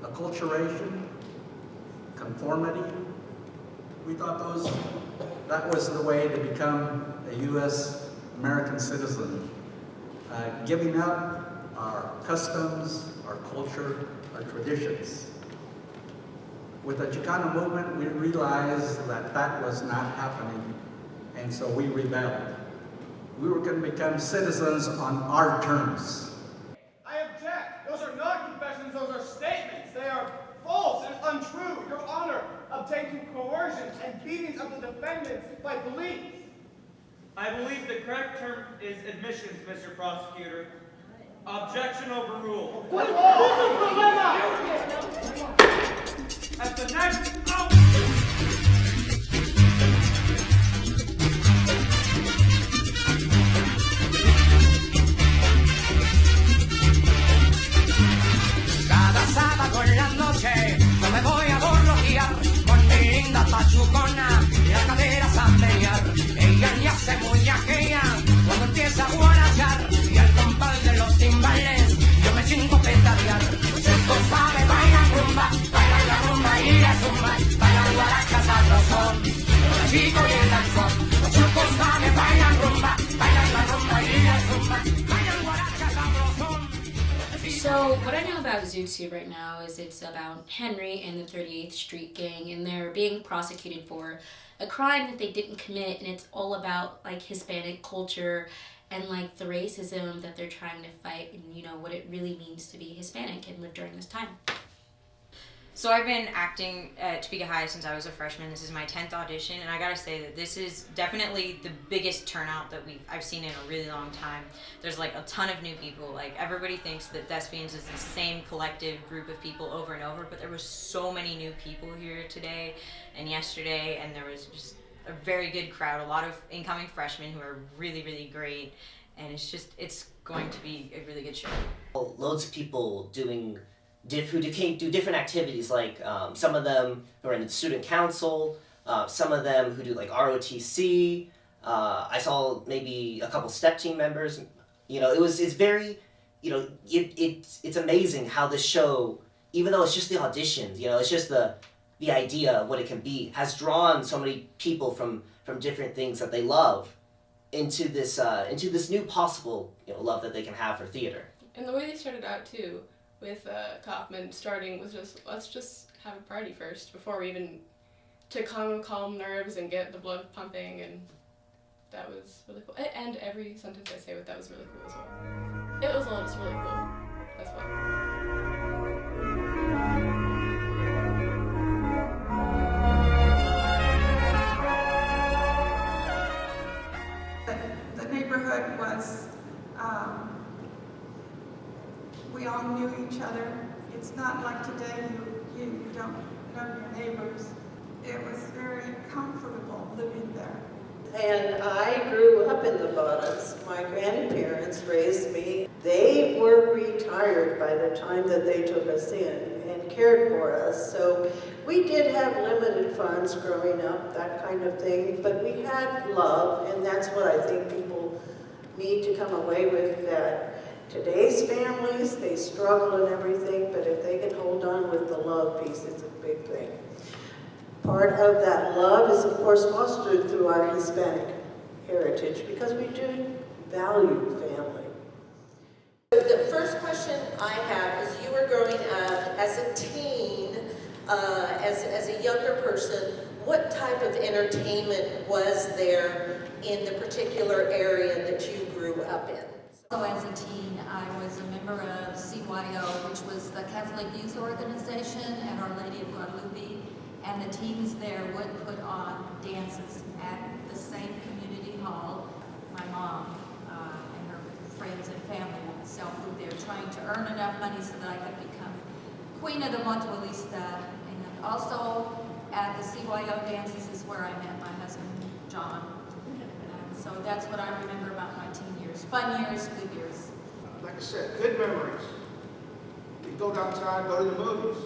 acculturation, conformity. We thought that was the way to become a U.S. American citizen. Giving up our customs, our culture, our traditions. With the Chicano movement, we realized that that was not happening, and so we rebelled. We were going to become citizens on our terms. I object. Those are not confessions, those are statements. They are false and untrue. Your Honor, obtained through coercion and beatings of the defendants by police. I believe the correct term is admissions, Mr. Prosecutor. Objection overruled. At the next Cada sábado en la noche yo me voy a borlotear con mi linda pachucona y las caderas a menear. Ella ya se muñaquea cuando empieza a guarachar y al compás de los timbales yo me chingo petadear. Los chicos saben bailan rumba, bailan la rumba y la zumba, bailan guarachas sabrosón, el chico y el danzón. Los chicos saben bailan rumba, bailan la rumba y la zumba, bailan guarachas sabrosón. So what I know about Zoot Suit right now is it's about Henry and the 38th Street Gang, and they're being prosecuted for a crime that they didn't commit, and it's all about like Hispanic culture and like the racism that they're trying to fight, and you know what it really means to be Hispanic and live during this time. So I've been acting at Topeka High since I was a freshman. This is my 10th audition, and I gotta say that this is definitely the biggest turnout that I've seen in a really long time. There's like a ton of new people. Like everybody thinks that Thespians is the same collective group of people over and over, but there was so many new people here today and yesterday, and there was just a very good crowd, a lot of incoming freshmen who are really, really great, and it's going to be a really good show. Loads of people doing who do different activities, like some of them who are in the student council, some of them who do like ROTC. I saw maybe a couple step team members. You know, it's very, you know, it's amazing how this show, even though it's just the auditions, you know, it's just the idea of what it can be, has drawn so many people from different things that they love into this new possible, you know, love that they can have for theater. And the way they started out too, with Kaufman starting was just, let's just have a party first before we even, to calm nerves and get the blood pumping, and that was really cool. And every sentence I say with that was really cool as well. It was all just really cool as well. The neighborhood was, we all knew each other. It's not like today you don't know your neighbors. It was very comfortable living there. And I grew up in the Bottoms. My grandparents raised me. They were retired by the time that they took us in and cared for us. So we did have limited funds growing up, that kind of thing, but we had love, and that's what I think people need to come away with, that today's families, they struggle and everything, but if they can hold on with the love piece, it's a big thing. Part of that love is, of course, fostered through our Hispanic heritage, because we do value family. The first question I have is, you were growing up as a teen, as a younger person, what type of entertainment was there in the particular area that you grew up in? So as a teen, I was a member of CYO, which was the Catholic Youth Organization at Our Lady of Guadalupe, and the teens there would put on dances at the same community hall. My mom and her friends and family would sell food there, trying to earn enough money so that I could become Queen of the Mutualista. And also at the CYO dances is where I met my husband, John. And so that's what I remember about my teen years. Fun years, good years. Like I said, good memories. You go downtown, go to the movies.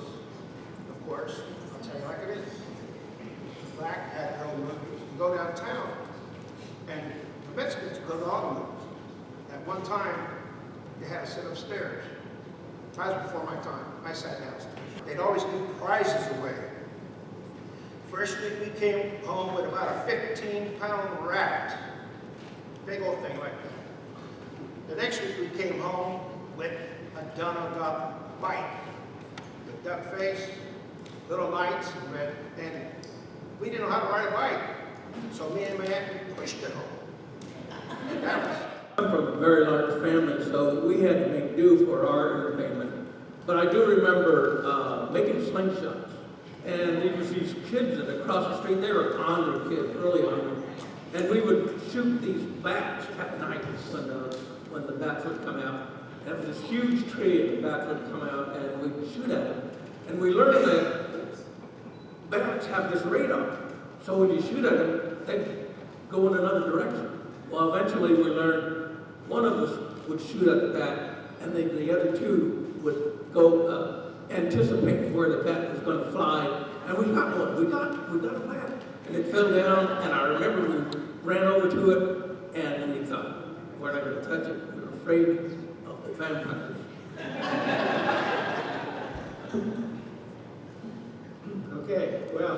Of course, I'll tell you like it is. Black had no movies. You go downtown, and the Mexicans go to all the movies. At one time, you had to sit upstairs. That was before my time. I sat downstairs. they'd always give prizes away. First week we came home with about a 15-pound rat. Big old thing like that. The next week we came home with a Donald Duck bike. The duck face, little lights, and we didn't know how to ride a bike. So me and my aunt, we pushed it home. That was... I'm from a very large family, so we had to make do for our entertainment. But I do remember making slingshots. And there was these kids that across the street, they were honor kids, really honor. And we would shoot these bats at night when the bats would come out. And it was this huge tree and the bats would come out and we'd shoot at them. And we learned that bats have this radar. So when you shoot at them, they go in another direction. Well, eventually we learned one of us would shoot at the bat and the other two would go anticipate where the bat was going to fly, and we got one. We got a bat, and it fell down. And I remember we ran over to it, and we thought we're not going to touch it. We were afraid of the vampires. Okay, well,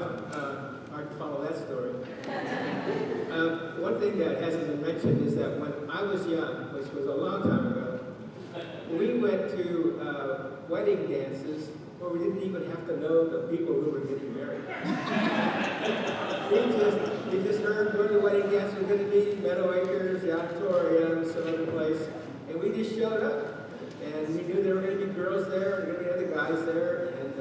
I can follow that story. One thing that hasn't been mentioned is that when I was young, which was a long time ago, we went to wedding dances where we didn't even have to know the people who were getting married. we just heard where the wedding dance was going to be, Meadow Acres, the auditorium, some other place, and we just showed up. And we knew there were going to be girls there, and there were going to be other guys there, and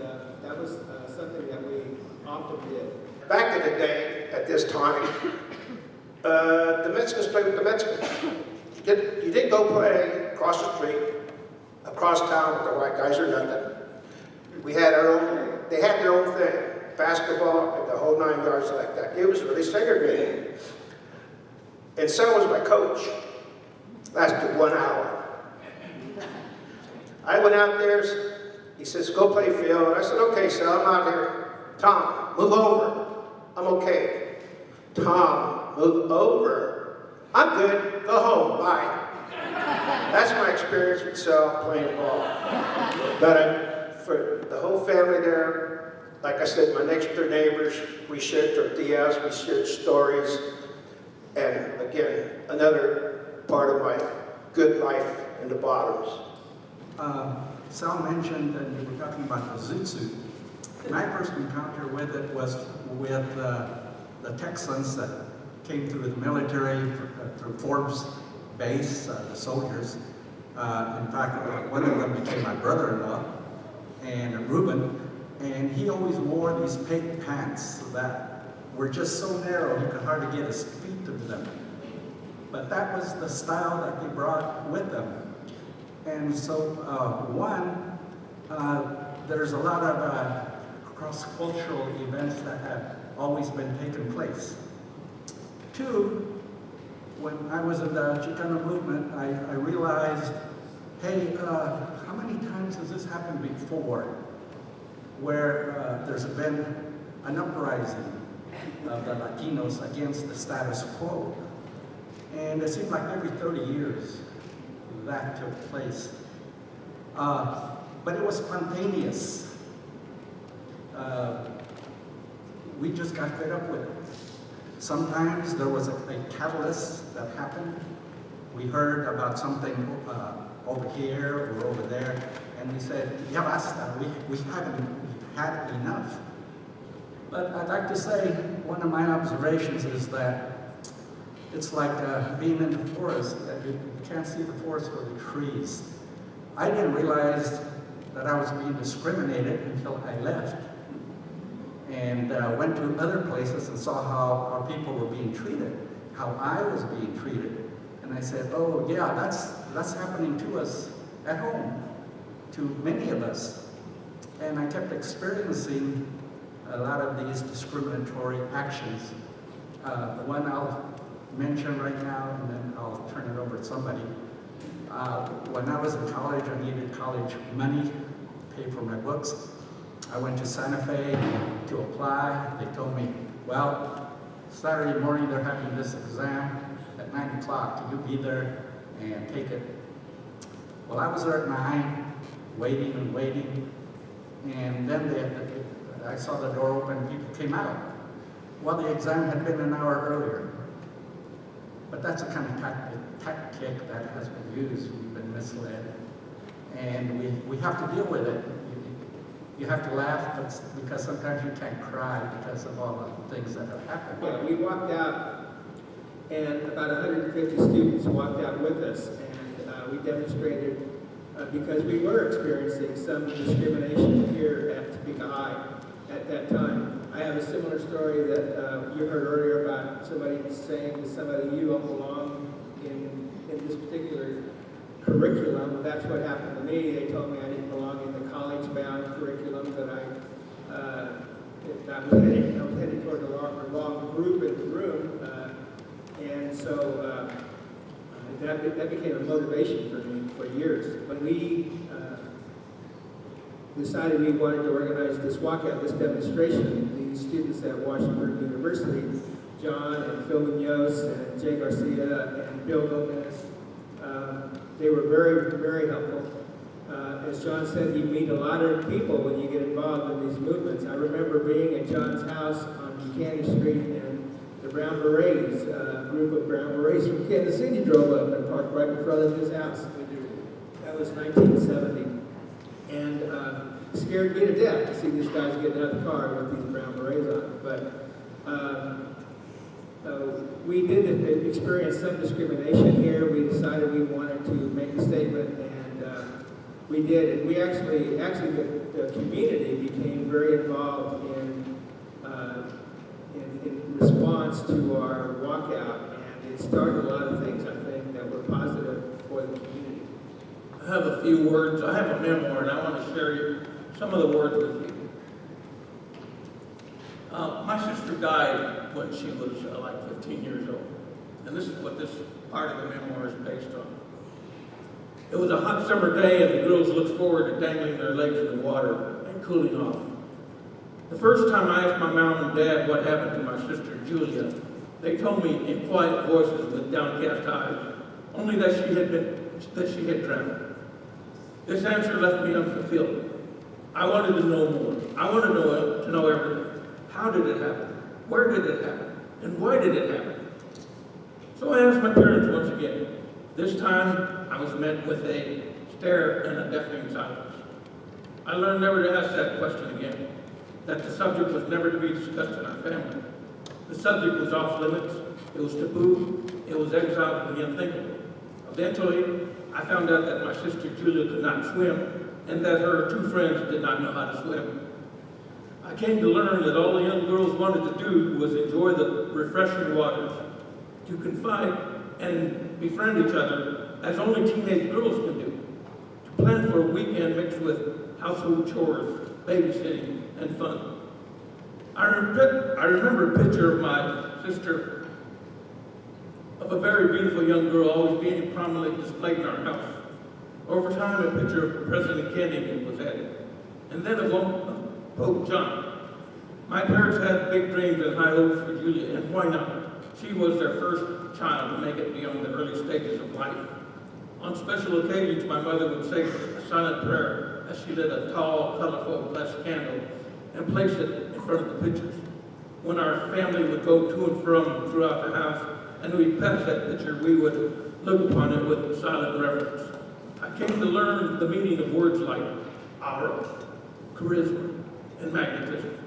that was something that we often did. Back in the day, at this time, the Mexicans played with the Mexicans. You didn't go play across the street, across town with the white guys or nothing. We had our own, they had their own thing, basketball and the whole 9 yards like that. It was really segregated. And so was my coach. Lasted 1 hour. I went out there, he says, go play field. And I said, okay, so I'm out here. Tom, move over. I'm okay. Tom, move over. I'm good. Go home. Bye. That's my experience with Sal playing ball. But for the whole family there, like I said, my next door neighbors, we shared tortillas, we shared stories. And again, another part of my good life in the bottoms. Sal mentioned, and you were talking about the Zoot Suit. My first encounter with it was with the Texans that came through the military, through Forbes base, the soldiers. In fact, one of them became my brother-in-law, and Reuben, and he always wore these pink pants that were just so narrow he could hardly get his feet through them. But that was the style that they brought with them. And so, there's a lot of cross-cultural events that have always been taking place. 2, when I was in the Chicano movement, I realized, hey, how many times has this happened before where there's been an uprising of the Latinos against the status quo? And it seemed like every 30 years that took place. But it was spontaneous. We just got fed up with it. Sometimes there was a catalyst that happened. We heard about something over here or over there, and we said, yeah, basta, we haven't had enough. But I'd like to say, one of my observations is that it's like being in the forest, that you can't see the forest for the trees. I didn't realize that I was being discriminated until I left and went to other places and saw how our people were being treated, how I was being treated. And I said, oh yeah, that's happening to us at home, to many of us. And I kept experiencing a lot of these discriminatory actions. One I'll mention right now, and then I'll turn it over to somebody. When I was in college, I needed college money to pay for my books. I went to Santa Fe to apply. They told me, well, Saturday morning they're having this exam at 9 o'clock. Can you be there and take it? Well, I was there at 9, waiting and waiting, And then I saw the door open, people came out. Well, the exam had been an hour earlier. But that's the kind of tactic that has been used. We've been misled. And we have to deal with it. You have to laugh because sometimes you can't cry because of all the things that have happened. Yeah, we walked out, and about 150 students walked out with us, and we demonstrated, because we were experiencing some discrimination here at Topeka High at that time. I have a similar story that you heard earlier about somebody saying to somebody, you don't belong in this particular curriculum. That's what happened to me. They told me I didn't belong in the college-bound curriculum, that I was heading toward the wrong group in the room, and so that became a motivation for me for years. When we decided we wanted to organize this walkout, this demonstration, the students at Washington University, John and Phil Munoz and Jay Garcia and Bill Gomez, they were very, very helpful. As John said, you meet a lot of people when you get involved in these movements. I remember being at John's house on Buchanan Street, and the Brown Berets, a group of Brown Berets from Kansas City drove up and parked right in front of his house. That was 1970. And scared me to death to see these guys getting out of the car with these Brown Berets on. But we did experience some discrimination here. We decided we wanted to make a statement, and we did. And we actually the community became very involved in response to our walkout, and it started a lot of things, I think, that were positive for the community. I have a few words. I have a memoir, and I want to share some of the words with you. My sister died when she was like 15 years old, and this is what this part of the memoir is based on. It was a hot summer day, and the girls looked forward to dangling their legs in the water and cooling off. The first time I asked my mom and dad what happened to my sister Julia, they told me in quiet voices with downcast eyes, only that she had drowned. This answer left me unfulfilled. I wanted to know more. I wanted to know everything. How did it happen? Where did it happen? And why did it happen? So I asked my parents once again. This time, I was met with a stare and a deafening silence. I learned never to ask that question again, that the subject was never to be discussed in our family. The subject was off limits, it was taboo, it was exiled from the unthinkable. Eventually, I found out that my sister Julia could not swim, and that her two friends did not know how to swim. I came to learn that all the young girls wanted to do was enjoy the refreshing waters, to confide and befriend each other as only teenage girls can do, to plan for a weekend mixed with household chores, babysitting, and fun. I remember a picture of my sister, of a very beautiful young girl always being prominently displayed in our house. Over time, a picture of President Kennedy was added, and then of Pope John. My parents had big dreams and high hopes for Julia, and why not? She was their first child to make it beyond the early stages of life. On special occasions, my mother would say a silent prayer as she lit a tall, colorful blessed candle and place it in front of the pictures. When our family would go to and from throughout the house and we'd pass that picture, we would look upon it with silent reverence. I came to learn the meaning of words like aura, charisma, and magnetism.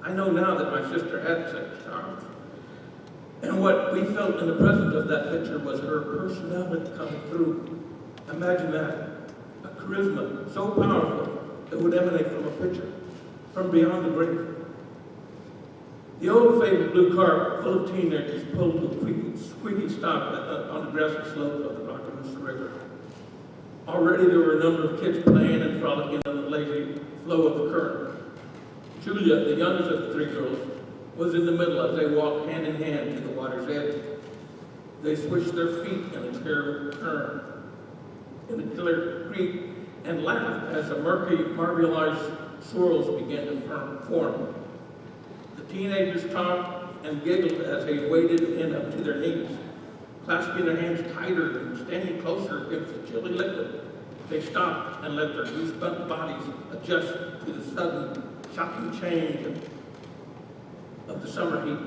I know now that my sister had such charms. And what we felt in the presence of that picture was her personality coming through. Imagine that, a charisma so powerful it would emanate from a picture, from beyond the grave. The old fabled blue car full of teenagers pulled to a squeaky stop on the grassy slope of the Waggoner River. Already there were a number of kids playing and frolicking on the lazy flow of the current. Julia, the youngest of the three girls, was in the middle as they walked hand in hand to the water's edge. They switched their feet in a clear turn, in a clear creek, and laughed as the murky, marbleized swirls began to form. The teenagers talked and giggled as they waded in up to their knees, clasping their hands tighter and standing closer against the chilly liquid. They stopped and let their goosebump bodies adjust to the sudden, shocking change of the summer heat.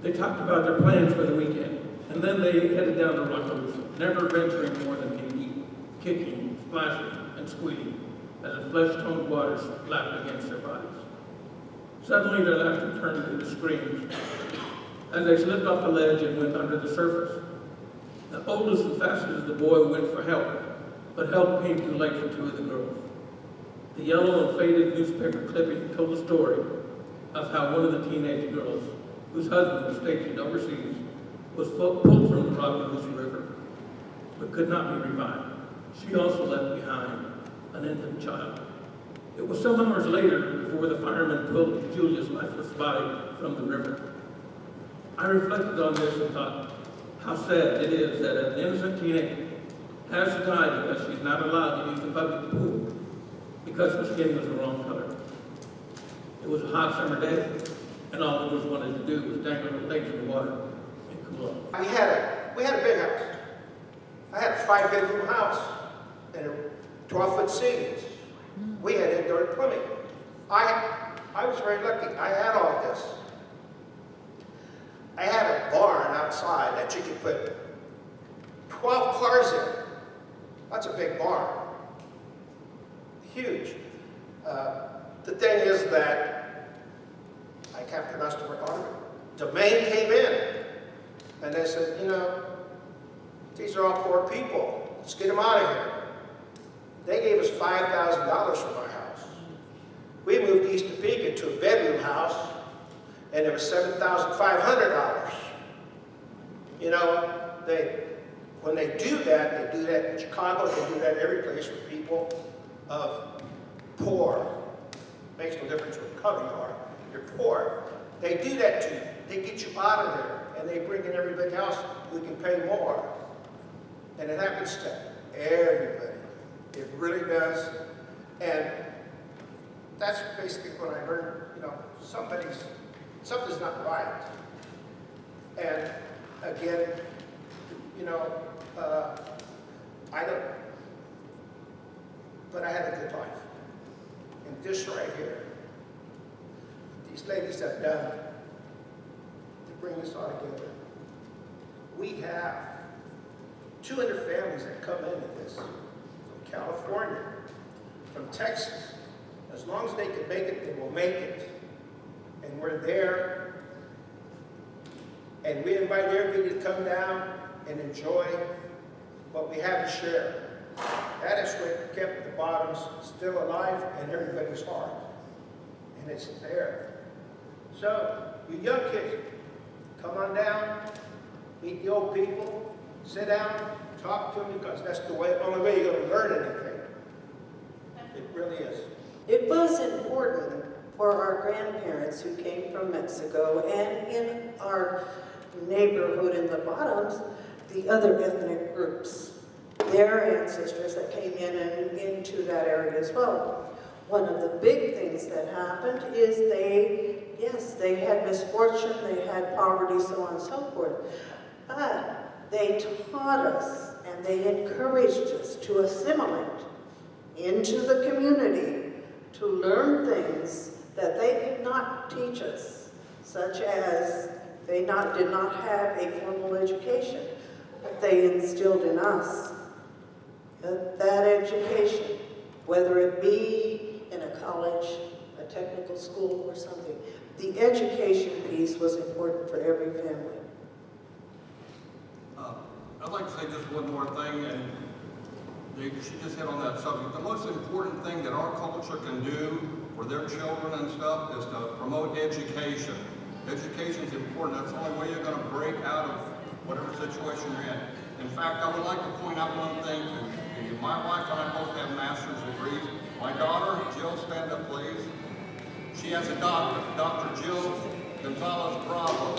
They talked about their plans for the weekend, and then they headed down to Rocco's, never venturing more than knee-deep, kicking, splashing, and squealing as the flesh-toned water slapped against their bodies. Suddenly, their laughter turned into screams as they slipped off the ledge and went under the surface. The oldest and fastest of the boy went for help, but help came too late for two of the girls. The yellow and faded newspaper clipping told the story of how one of the teenage girls, whose husband was stationed overseas, was pulled from the Waggoner River, but could not be revived. She also left behind an infant child. It was some hours later before the firemen pulled Julia's lifeless body from the river. I reflected on this and thought how sad it is that an innocent teenager has to die because she's not allowed to use the public pool because her skin was the wrong color. It was a hot summer day, and all the girls wanted to do was dangle their legs in the water and cool off. We had a big house. I had a 5-bedroom house and a 12-foot ceilings. We had indoor plumbing. I was very lucky. I had all this. I had a barn outside that you could put 12 cars in. That's a big barn. Huge. The thing is that I kept the rest of our garden. Domain came in, and they said, you know, these are all poor people. Let's get them out of here. They gave us $5,000 for my house. We moved East Topeka to a bedroom house, and it was $7,500. You know, when they do that in Chicago, they do that every place for people of poor. Makes no difference what color you are. You're poor. They do that to you. They get you out of there, and they bring in everybody else who can pay more. And it happens to everybody. It really does. And that's basically when I learned, you know, something's not right. And again, you know, but I had a good life. And this right here, these ladies have done to bring this all together. We have 200 families that come into this from California, from Texas. As long as they can make it, they will make it. And we're there. And we invite everybody to come down and enjoy what we have to share. That is what kept the bottoms still alive in everybody's heart. And it's there. So, you young kids, come on down, meet the old people, sit down, talk to them, because that's the only way you're going to learn anything. It really is. It was important for our grandparents who came from Mexico, and in our neighborhood in the bottoms, the other ethnic groups, their ancestors that came in and into that area as well. One of the big things that happened is they had misfortune, they had poverty, so on and so forth. But they taught us and they encouraged us to assimilate into the community, to learn things that they could not teach us, such as they did not have a formal education, but they instilled in us that education, whether it be in a college, a technical school, or something. The education piece was important for every family. I'd like to say just one more thing, and she just hit on that subject. The most important thing that our culture can do for their children and stuff is to promote education. Education is important. That's the only way you're going to break out of whatever situation you're in. In fact, I would like to point out one thing to you. My wife and I both have master's degrees. My daughter, Jill, stand up please. She has a doctorate, Dr. Jill Gonzalez Bravo.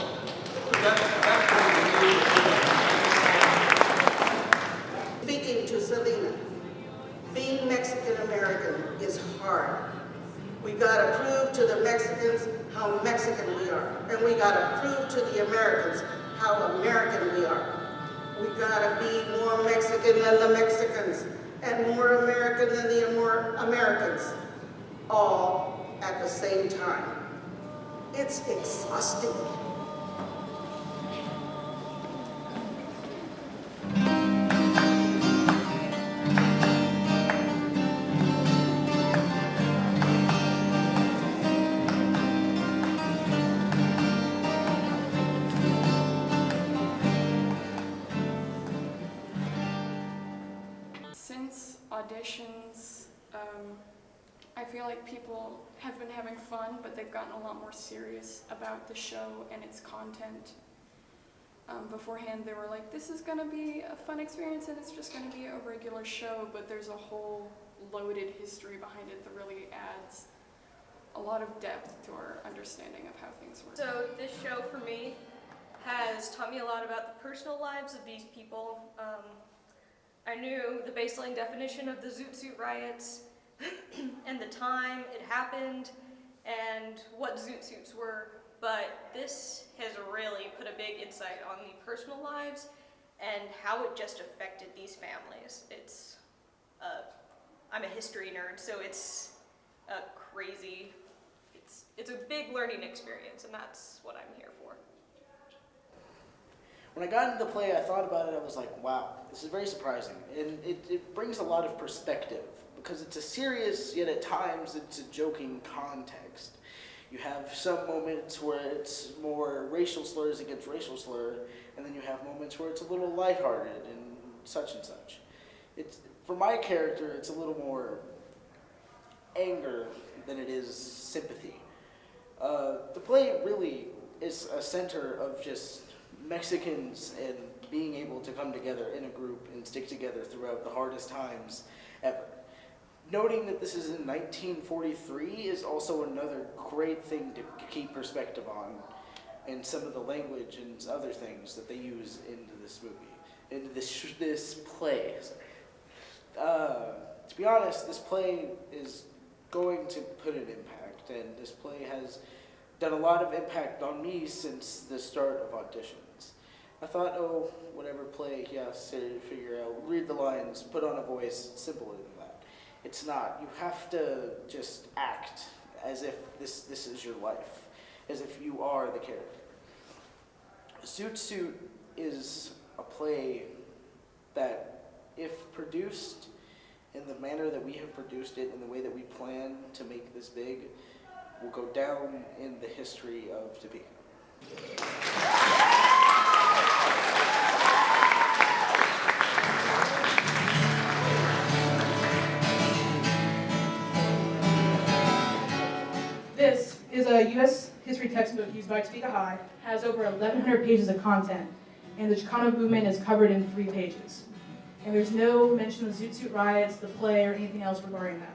Speaking to Selena, being Mexican-American is hard. We gotta prove to the Mexicans how Mexican we are. And we gotta prove to the Americans how American we are. We gotta be more Mexican than the Mexicans. and more American than the more Americans, all at the same time. It's exhausting. Since auditions, I feel like people have been having fun, but they've gotten a lot more serious about the show and its content. Beforehand, they were like, this is going to be a fun experience and it's just going to be a regular show, but there's a whole loaded history behind it that really adds a lot of depth to our understanding of how things work. So this show for me has taught me a lot about the personal lives of these people. I knew the baseline definition of the Zoot Suit riots and the time it happened and what Zoot Suits were, but this has really put a big insight on the personal lives and how it just affected these families. I'm a history nerd, so it's a crazy, it's a big learning experience, and that's what I'm here for. When I got into the play, I thought about it, I was like, wow, this is very surprising. And it brings a lot of perspective, because it's a serious, yet at times it's a joking context. You have some moments where it's more racial slurs against racial slur, and then you have moments where it's a little lighthearted and such. For my character, it's a little more anger than it is sympathy. The play really is a center of just Mexicans and being able to come together in a group and stick together throughout the hardest times ever. Noting that this is in 1943 is also another great thing to keep perspective on, and some of the language and other things that they use into this movie, into this play. To be honest, this play is going to put an impact, and this play has done a lot of impact on me since the start of auditions. I thought, oh, whatever play, figure out, read the lines, put on a voice, simple than that. It's not. You have to just act as if this is your life, as if you are the character. Zoot Suit is a play that, if produced in the manner that we have produced it, in the way that we plan to make this big, will go down in the history of Topeka. This is a U.S. history textbook used by Topeka High, has over 1,100 pages of content, and the Chicano movement is covered in 3 pages. And there's no mention of Zoot Suit riots, the play, or anything else regarding that.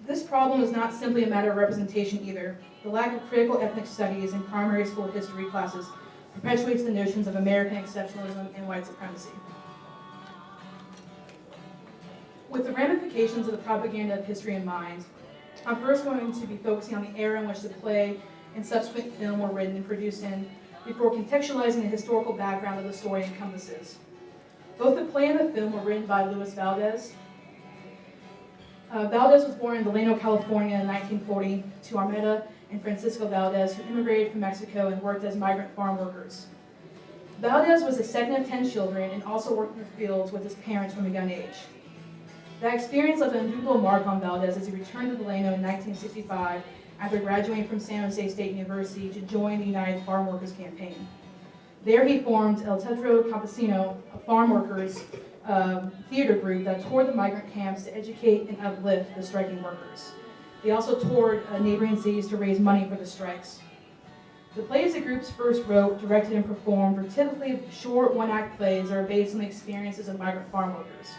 This problem is not simply a matter of representation either. The lack of critical ethnic studies in primary school history classes perpetuates the notions of American exceptionalism and white supremacy. With the ramifications of the propaganda of history in mind, I'm first going to be focusing on the era in which the play and subsequent film were written and produced in, before contextualizing the historical background of the story encompasses. Both the play and the film were written by Luis Valdez. Valdez was born in Delano, California in 1940 to Armeda and Francisco Valdez, who immigrated from Mexico and worked as migrant farm workers. Valdez was the second of 10 children and also worked in the fields with his parents from a young age. That experience left an indelible mark on Valdez as he returned to Delano in 1965 after graduating from San Jose State University to join the United Farm Workers Campaign. There he formed El Teatro Campesino, a farm workers theater group that toured the migrant camps to educate and uplift the striking workers. They also toured neighboring cities to raise money for the strikes. The plays the groups first wrote, directed, and performed were typically short one-act plays that are based on the experiences of migrant farm workers.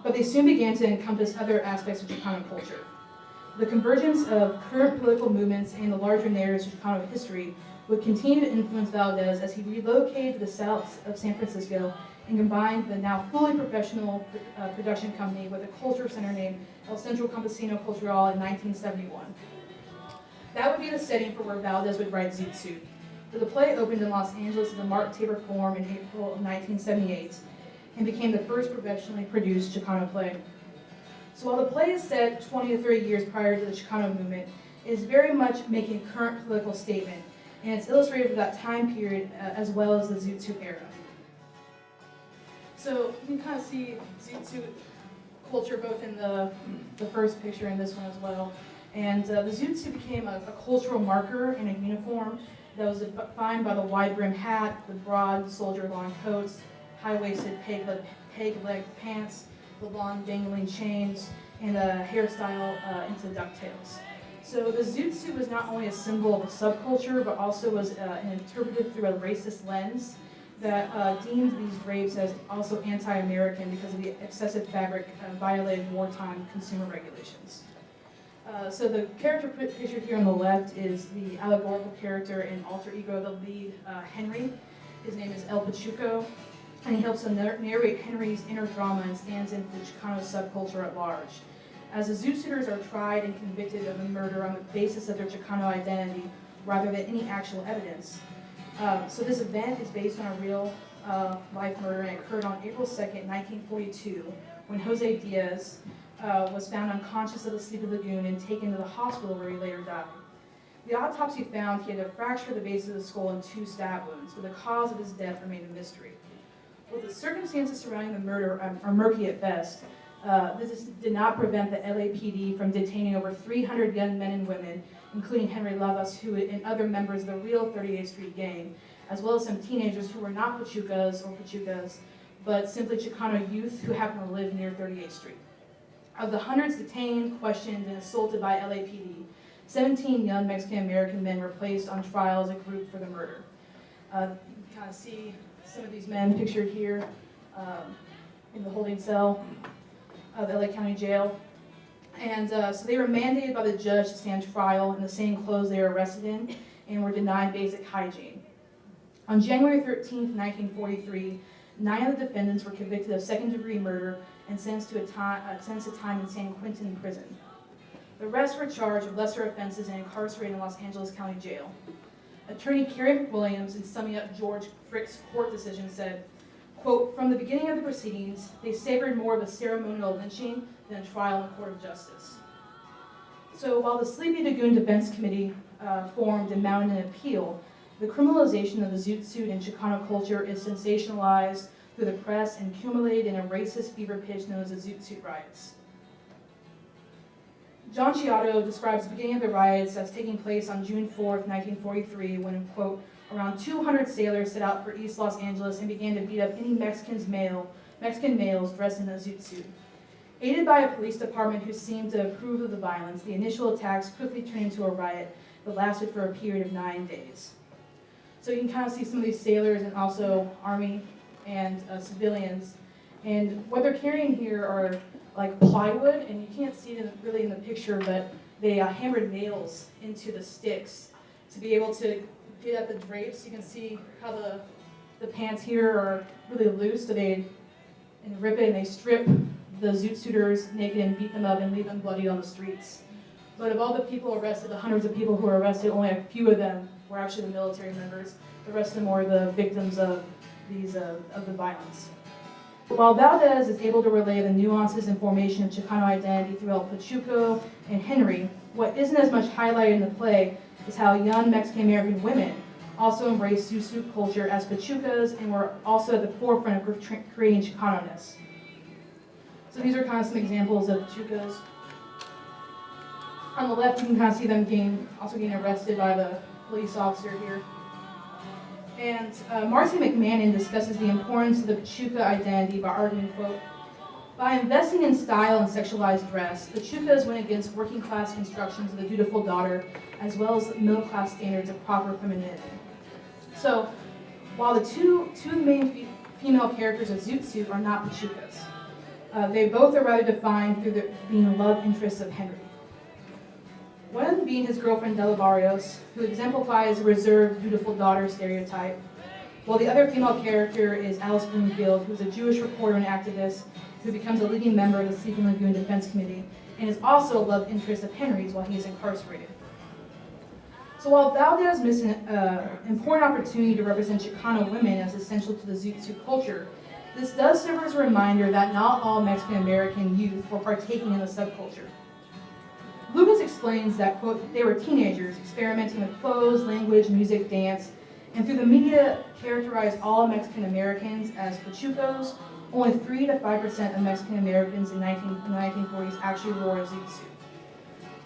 But they soon began to encompass other aspects of Chicano culture. The convergence of current political movements and the larger narratives of Chicano history would continue to influence Valdez as he relocated to the south of San Francisco and combined the now fully professional production company with a culture center named El Centro Campesino Cultural in 1971. That would be the setting for where Valdez would write Zoot Suit. The play opened in Los Angeles at the Mark Tabor Forum in April of 1978 and became the first professionally produced Chicano play. So while the play is set 20 to 30 years prior to the Chicano movement, it is very much making a current political statement, and it's illustrated of that time period as well as the Zoot Suit era. So you can kind of see Zoot Suit culture both in the first picture and this one as well. And the Zoot Suit became a cultural marker in a uniform that was defined by the wide-brimmed hat, the broad soldier-long coats, high-waisted peg-leg pants, the long dangling chains, and a hairstyle into ducktails. So the Zoot Suit was not only a symbol of a subculture, but also was interpreted through a racist lens that deemed these drapes as also anti-American because of the excessive fabric violated wartime consumer regulations. So the character pictured here on the left is the allegorical character and alter ego of the lead, Henry. His name is El Pachuco, and he helps to narrate Henry's inner drama and stands in for the Chicano subculture at large. As the Zoot Suiters are tried and convicted of the murder on the basis of their Chicano identity rather than any actual evidence. So this event is based on a real life murder and occurred on April 2nd, 1942, when Jose Diaz was found unconscious at the Sleepy Lagoon and taken to the hospital where he later died. The autopsy found he had a fracture of the base of the skull and 2 stab wounds, but the cause of his death remained a mystery. While the circumstances surrounding the murder are murky at best, this did not prevent the LAPD from detaining over 300 young men and women, including Henry Lavas and other members of the real 38th Street gang, as well as some teenagers who were not Pachucas, but simply Chicano youth who happened to live near 38th Street. Of the hundreds detained, questioned, and assaulted by LAPD, 17 young Mexican-American men were placed on trial as a group for the murder. You can kind of see some of these men pictured here in the holding cell of the LA County Jail. And so they were mandated by the judge to stand trial in the same clothes they were arrested in and were denied basic hygiene. On January 13th, 1943, 9 of the defendants were convicted of second-degree murder and sentenced to time in San Quentin prison. The rest were charged with lesser offenses and incarcerated in Los Angeles County Jail. Attorney Kerry McWilliams, in summing up George Frick's court decision, said, quote, "From the beginning of the proceedings, they savored more of a ceremonial lynching than a trial in a court of justice." So while the Sleepy Lagoon Defense Committee formed and mounted an appeal, the criminalization of the Zoot Suit in Chicano culture is sensationalized through the press and accumulated in a racist fever pitch known as the Zoot Suit riots. John Chiato describes the beginning of the riots as taking place on June 4th, 1943, when, quote, "around 200 sailors set out for East Los Angeles and began to beat up any Mexican males dressed in a Zoot Suit. Aided by a police department who seemed to approve of the violence, the initial attacks quickly turned into a riot that lasted for a period of 9 days." So you can kind of see some of these sailors and also Army and civilians. And what they're carrying here are like plywood, and you can't see it really in the picture, but they hammered nails into the sticks to be able to get at the drapes. You can see how the pants here are really loose, so they rip it and they strip the Zoot Suiters naked and beat them up and leave them bloodied on the streets. But of all the people arrested, the hundreds of people who were arrested, only a few of them were actually the military members. The rest of them were the victims of the violence. While Valdez is able to relay the nuances and formation of Chicano identity through El Pachuco and Henry, what isn't as much highlighted in the play is how young Mexican-American women also embraced Zoot Suit culture as Pachucas and were also at the forefront of creating Chicano-ness. So these are kind of some examples of Pachucas. On the left, you can kind of see them getting arrested by the police officer here. And Marcy McMahon discusses the importance of the Pachuca identity by arguing, quote, "By investing in style and sexualized dress, Pachucas went against working class constructions of the dutiful daughter, as well as middle class standards of proper femininity." So, while the two main female characters of Zoot Suit are not Pachucas, they both are rather defined through being love interests of Henry. One of them being his girlfriend Della Barrios, who exemplifies a reserved, dutiful daughter stereotype, while the other female character is Alice Bloomfield, who's a Jewish reporter and activist who becomes a leading member of the Sleepy Lagoon Defense Committee and is also a love interest of Henry's while he is incarcerated. So while Valdez missed an important opportunity to represent Chicano women as essential to the Zoot Suit culture, this does serve as a reminder that not all Mexican-American youth were partaking in the subculture. Lucas explains that, quote, they were teenagers experimenting with clothes, language, music, dance, and through the media characterized all Mexican Americans as pachucos. Only 3 to 5% of Mexican Americans in the 1940s actually wore a Zoot Suit.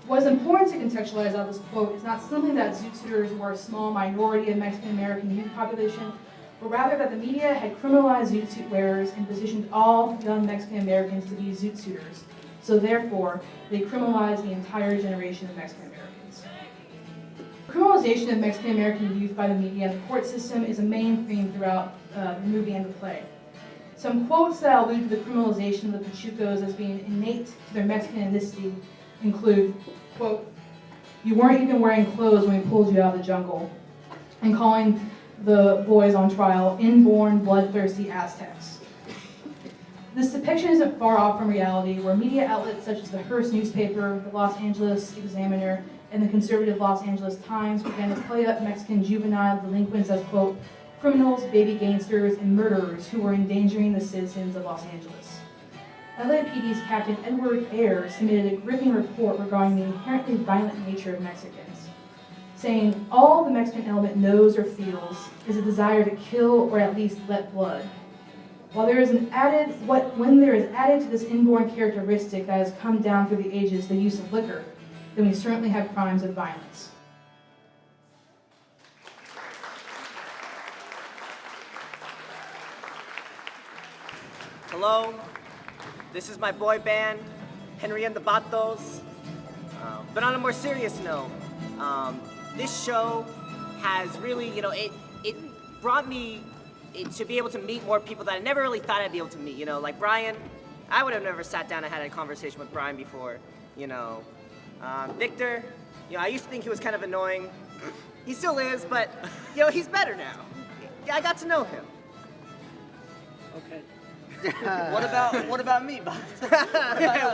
What is important to contextualize out of this quote is not simply that Zoot Suiters were a small minority of Mexican American youth population, but rather that the media had criminalized Zoot Suit wearers and positioned all young Mexican Americans to be Zoot Suiters. So therefore, they criminalized the entire generation of Mexican Americans. Criminalization of Mexican American youth by the media and the court system is a main theme throughout the movie and the play. Some quotes that allude to the criminalization of the Pachucos as being innate to their Mexican ethnicity include, quote, you weren't even wearing clothes when we pulled you out of the jungle, and calling the boys on trial inborn, bloodthirsty Aztecs. This depiction isn't far off from reality, where media outlets such as the Hearst newspaper, the Los Angeles Examiner, and the conservative Los Angeles Times began to play up Mexican juvenile delinquents as, quote, criminals, baby gangsters, and murderers who were endangering the citizens of Los Angeles. LAPD's Captain Edward Ayers submitted a gripping report regarding the inherently violent nature of Mexicans, saying all the Mexican element knows or feels is a desire to kill or at least let blood. When there is added to this inborn characteristic that has come down through the ages, the use of liquor, then we certainly have crimes of violence. Hello, this is my boy band, Henry and the Batos. But on a more serious note, this show has really, it brought me to be able to meet more people that I never really thought I'd be able to meet. Like Brian, I would have never sat down and had a conversation with Brian before. Victor, I used to think he was kind of annoying. He still is, but he's better now. I got to know him. Okay. What about me, Bob?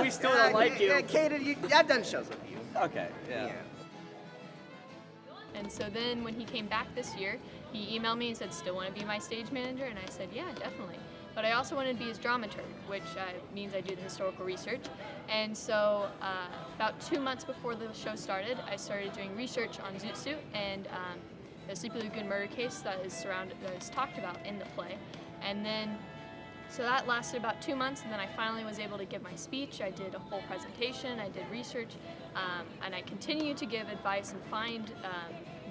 We still don't like you. Kaden, I've done shows with you. Okay, yeah. And so then when he came back this year, he emailed me and said, still want to be my stage manager? And I said, yeah, definitely. But I also wanted to be his dramaturg, which means I do the historical research. And so about 2 months before the show started, I started doing research on Zoot Suit and the Sleepy Lagoon murder case that is talked about in the play. And then, so that lasted about 2 months, and then I finally was able to give my speech. I did a full presentation, I did research, and I continue to give advice and find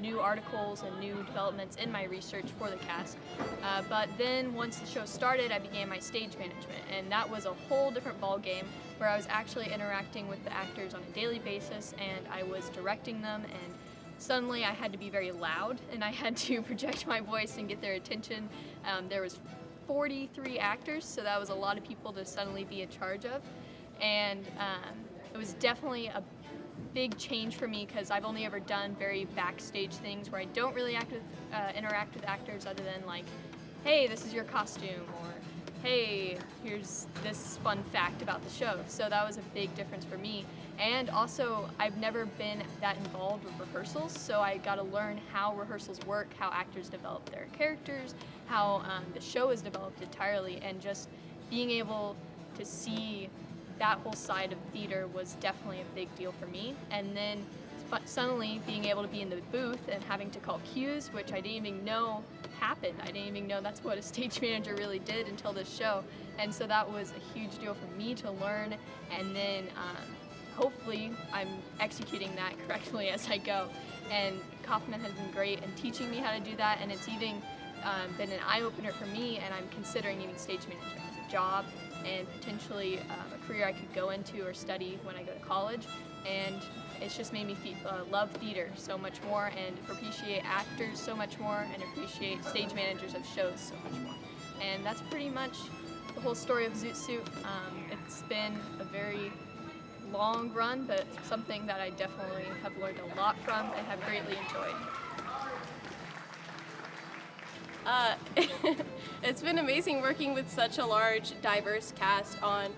new articles and new developments in my research for the cast. But then once the show started, I began my stage management, and that was a whole different ball game where I was actually interacting with the actors on a daily basis, and I was directing them, and suddenly I had to be very loud, and I had to project my voice and get their attention. There was 43 actors, so that was a lot of people to suddenly be in charge of, and it was definitely a big change for me because I've only ever done very backstage things where I don't really interact with actors other than like, hey, this is your costume, or hey, here's this fun fact about the show. So that was a big difference for me. And also, I've never been that involved with rehearsals, so I got to learn how rehearsals work, how actors develop their characters, how the show is developed entirely, and just being able to see that whole side of theater was definitely a big deal for me. And then suddenly being able to be in the booth and having to call cues, which I didn't even know happened. I didn't even know that's what a stage manager really did until this show. And so that was a huge deal for me to learn, and then hopefully I'm executing that correctly as I go. And Kaufman has been great in teaching me how to do that, and it's even been an eye-opener for me, and I'm considering even stage management as a job and potentially a career I could go into or study when I go to college. And it's just made me love theater so much more, and appreciate actors so much more, and appreciate stage managers of shows so much more. And that's pretty much the whole story of Zoot Suit. It's been a very long run, but something that I definitely have learned a lot from and have greatly enjoyed. It's been amazing working with such a large, diverse cast on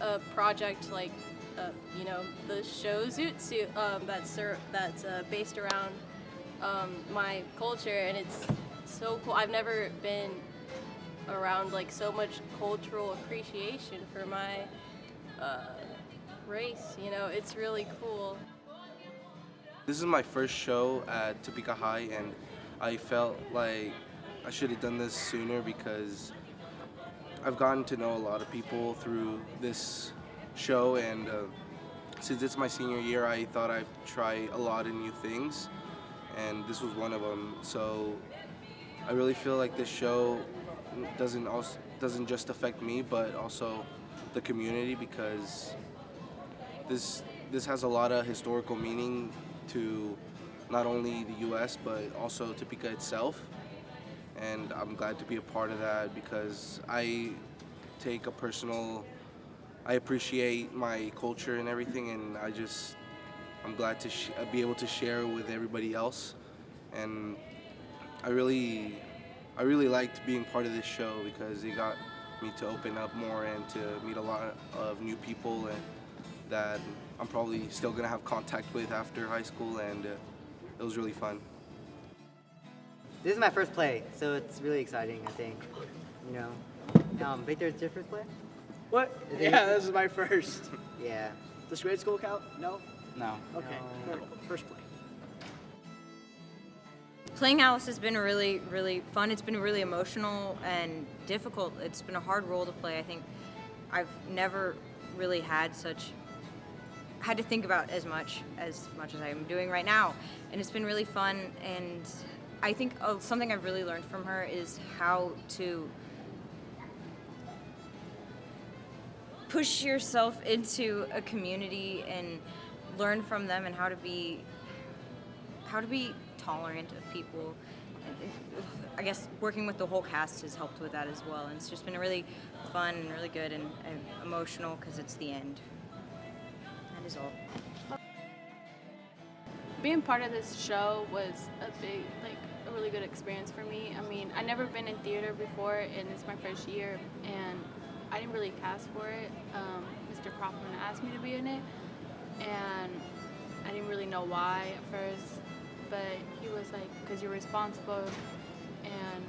a project like the show Zoot Suit that's based around my culture, and it's so cool. I've never been around like so much cultural appreciation for my race. It's really cool. This is my first show at Topeka High, and I felt like I should have done this sooner because I've gotten to know a lot of people through this show, and since it's my senior year, I thought I'd try a lot of new things, and this was one of them. So I really feel like this show doesn't just affect me, but also the community, because this has a lot of historical meaning to not only the U.S. but also Topeka itself, and I'm glad to be a part of that because I appreciate my culture and everything, and I'm glad to be able to share with everybody else, and I really liked being part of this show because it got me to open up more and to meet a lot of new people and that I'm probably still gonna have contact with after high school, and it was really fun. This is my first play, so it's really exciting, I think. Victor, it's your first play? What? Yeah, this is my first. Yeah. Does grade school count? No? No. Okay, No. First play. Playing Alice has been really, really fun. It's been really emotional and difficult. It's been a hard role to play. I think I've never really had to think about as much as I am doing right now. And it's been really fun. And I think something I've really learned from her is how to push yourself into a community and learn from them, and how to be tolerant of people. I guess working with the whole cast has helped with that as well, and it's just been really fun and really good and emotional because it's the end. That is all. Being part of this show was a really good experience for me. I mean, I've never been in theater before, and it's my first year, and I didn't really cast for it. Mr. Kaufman asked me to be in it, and I didn't really know why at first, but he was like, because you're responsible and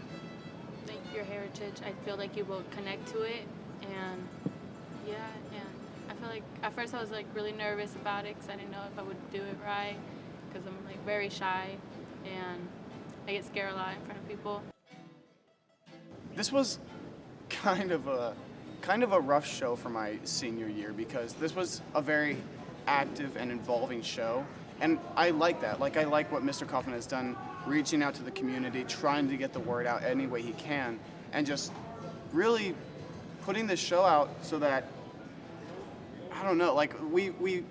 like your heritage, I feel like you will connect to it, and yeah, and I feel like at first I was like really nervous about it because I didn't know if I would do it right, because I'm like very shy and I get scared a lot in front of people. This was kind of a rough show for my senior year because this was a very active and involving show, and I like that. I like what Mr. Kaufman has done, reaching out to the community, trying to get the word out any way he can, and just really putting this show out so that, I don't know, we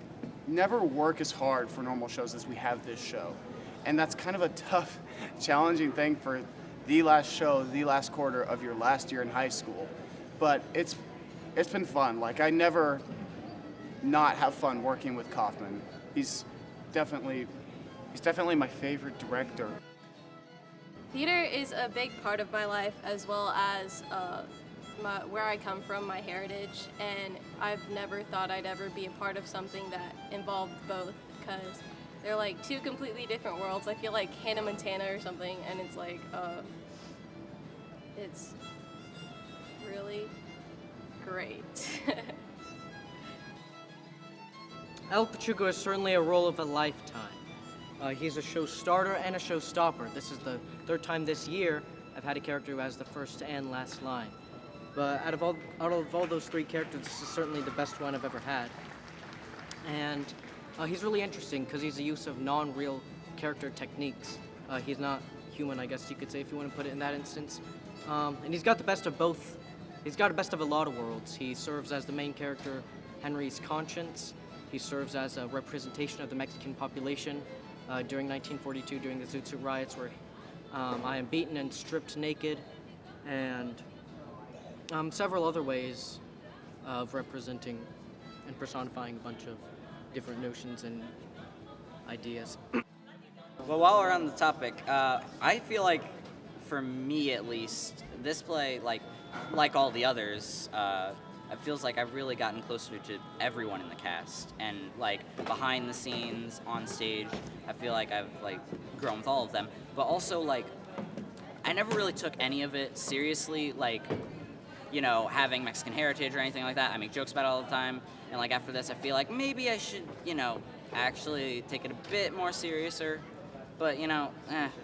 never work as hard for normal shows as we have this show, and that's kind of a tough, challenging thing for the last show, the last quarter of your last year in high school. But it's been fun. I never not have fun working with Kaufman. He's definitely my favorite director. Theater is a big part of my life, as well as where I come from, my heritage, and I've never thought I'd ever be a part of something that involved both, because they're like two completely different worlds. I feel like Hannah Montana or something, and it's like, it's really great. El Pachuco is certainly a role of a lifetime. He's a show starter and a show stopper. This is the third time this year I've had a character who has the first and last line. But out of all those three characters, this is certainly the best one I've ever had. And he's really interesting because he's a use of non-real character techniques. He's not human, I guess you could say, if you want to put it in that instance. And he's got the best of both. He's got a best of a lot of worlds. He serves as the main character, Henry's conscience. He serves as a representation of the Mexican population during 1942, during the Zoot Suit riots, where I am beaten and stripped naked, and several other ways of representing and personifying a bunch of different notions and ideas. Well, while we're on the topic, I feel like, for me at least, this play, like all the others, it feels like I've really gotten closer to everyone in the cast, and like behind the scenes, on stage, I feel like I've like grown with all of them. But also like, I never really took any of it seriously, like, you know, having Mexican heritage or anything like that. I make jokes about it all the time, and like after this, I feel like maybe I should, you know, actually take it a bit more seriouser. But you know,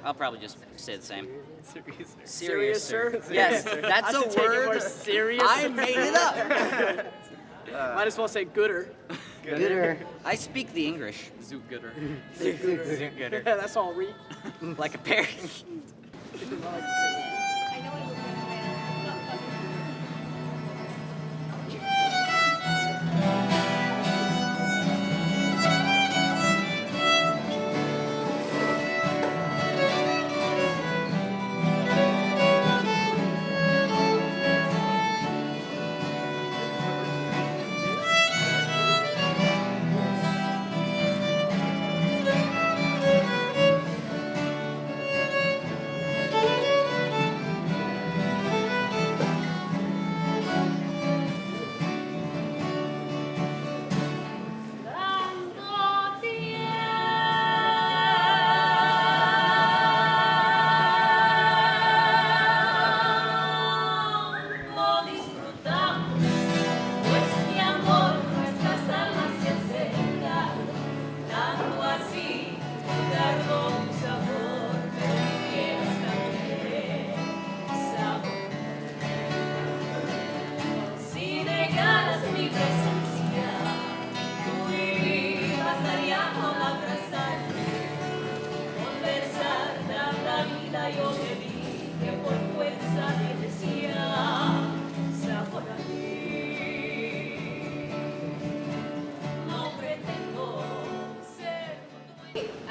I'll probably just stay the same. Seriouser? Yes, that's a word. Serious? I made it up. Might as well say gooder. Gooder. I speak the English. Zoot gooder. Zoot gooder. That's all read. Like a parrot.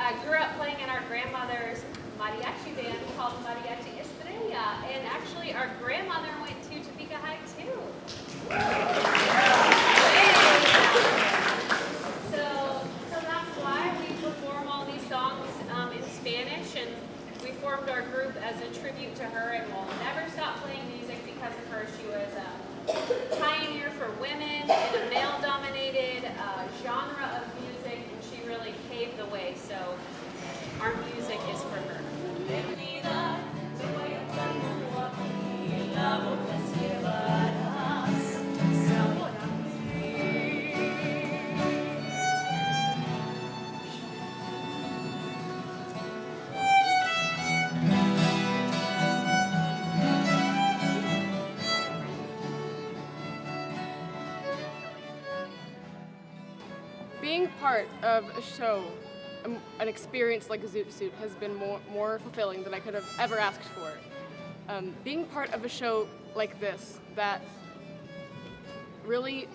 I grew up playing in our grandmother's mariachi band called Mariachi Estrella, and actually our grandmother went to Topeka High too. So that's why we perform all these songs in Spanish, and we formed our group as a tribute to her, and we'll never stop playing music because of her. She was a pioneer for women in a male-dominated genre of music, and she really paved the way, so our music is for her. Being part of a show, an experience like Zoot Suit has been more fulfilling than I could have ever asked for. Being part of a show like this that really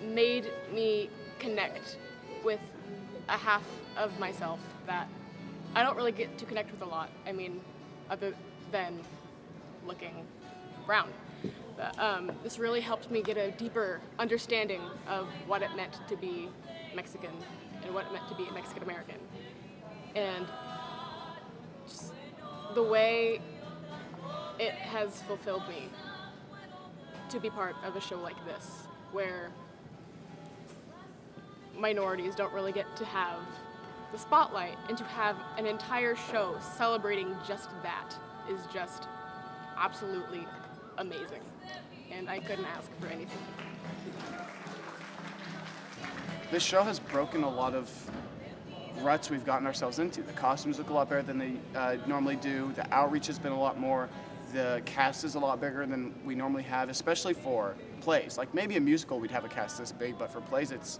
made me connect with a half of myself that I don't really get to connect with a lot. I mean, other than looking brown. But, this really helped me get a deeper understanding of what it meant to be Mexican and what it meant to be Mexican American. And just the way it has fulfilled me to be part of a show like this, where minorities don't really get to have the spotlight, and to have an entire show celebrating just that is just absolutely amazing. And I couldn't ask for anything. This show has broken a lot of ruts we've gotten ourselves into. The costumes look a lot better than they normally do. The outreach has been a lot more. The cast is a lot bigger than we normally have, especially for plays. Like maybe a musical we'd have a cast this big, but for plays it's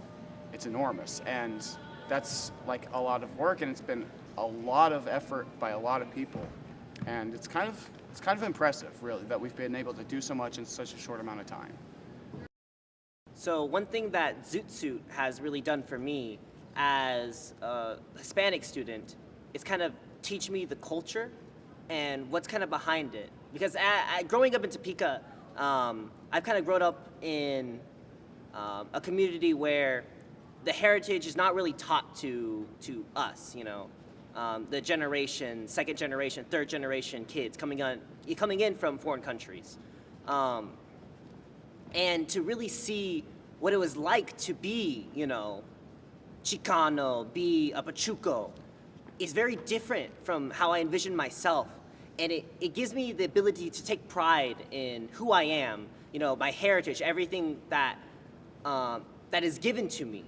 enormous. And that's like a lot of work, and it's been a lot of effort by a lot of people. And it's kind of impressive, really, that we've been able to do so much in such a short amount of time. So one thing that Zoot Suit has really done for me as a Hispanic student is kind of teach me the culture and what's kind of behind it. Because growing up in Topeka, I've kind of grown up in a community where the heritage is not really taught to us, you know. The generation, second generation, third generation kids coming in from foreign countries. and to really see what it was like to be, you know, Chicano, be a Pachuco, is very different from how I envisioned myself. And it gives me the ability to take pride in who I am, you know, my heritage, everything that that is given to me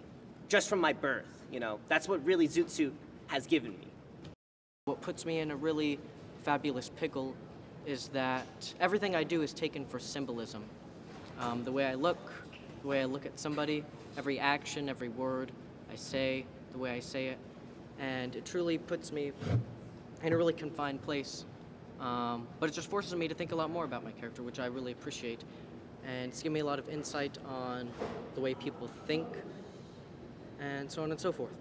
just from my birth, you know. That's what really Zoot Suit has given me. What puts me in a really fabulous pickle is that everything I do is taken for symbolism. The way I look at somebody, every action, every word I say, the way I say it, and it truly puts me in a really confined place. But it just forces me to think a lot more about my character, which I really appreciate. And it's given me a lot of insight on the way people think, and so on and so forth.